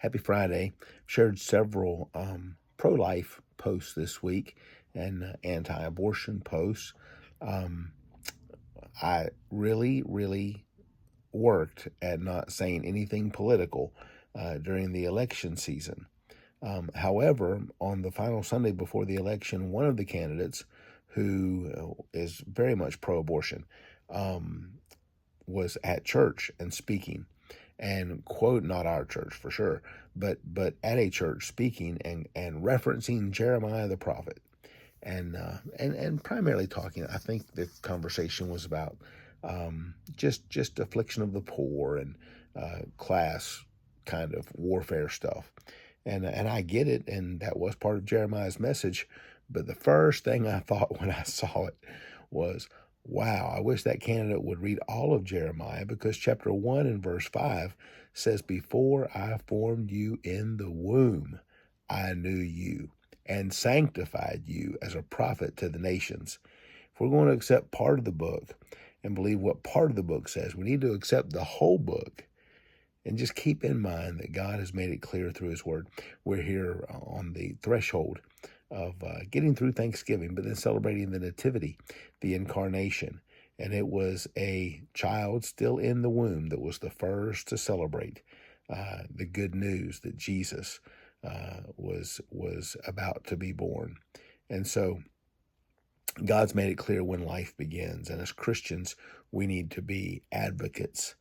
Happy Friday. Shared several pro-life posts this week and anti-abortion posts. Um, I really worked at not saying anything political during the election season. However, on the final Sunday before the election, one of the candidates who is very much pro-abortion um, was at church and speaking and quote, not our church for sure, but at a church speaking and referencing Jeremiah the prophet and primarily talking. I think the conversation was about just affliction of the poor and class kind of warfare stuff, and I get it, and that was part of Jeremiah's message. But the first thing I thought when I saw it was, wow, I wish that candidate would read all of Jeremiah, because chapter 1 and verse 5 says, "Before I formed you in the womb, I knew you and sanctified you as a prophet to the nations." If we're going to accept part of the book and believe what part of the book says, we need to accept the whole book and just keep in mind that God has made it clear through his word. We're here on the threshold of getting through Thanksgiving, but then celebrating the nativity, the incarnation. And it was a child still in the womb that was the first to celebrate the good news that Jesus was about to be born. And so God's made it clear when life begins. And as Christians, we need to be advocates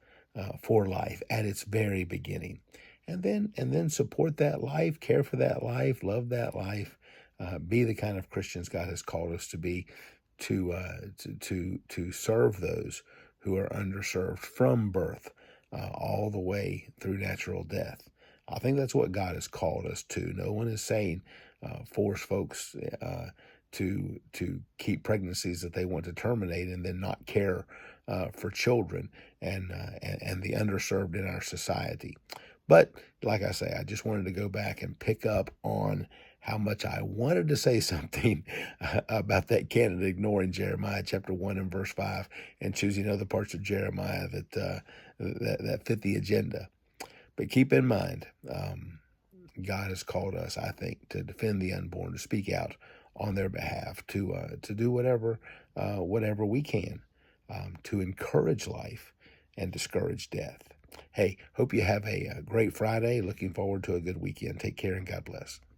for life at its very beginning. And then support that life, care for that life, love that life, be the kind of Christians God has called us to be, to serve those who are underserved from birth all the way through natural death. I think that's what God has called us to. No one is saying force folks to keep pregnancies that they want to terminate and then not care for children and the underserved in our society. But like I say, I just wanted to go back and pick up on how much I wanted to say something about that candidate ignoring Jeremiah chapter 1 and verse 5 and choosing other parts of Jeremiah that fit the agenda. But keep in mind, God has called us, I think, to defend the unborn, to speak out on their behalf, to do whatever we can to encourage life and discourage death. Hey, hope you have a great Friday. Looking forward to a good weekend. Take care and God bless.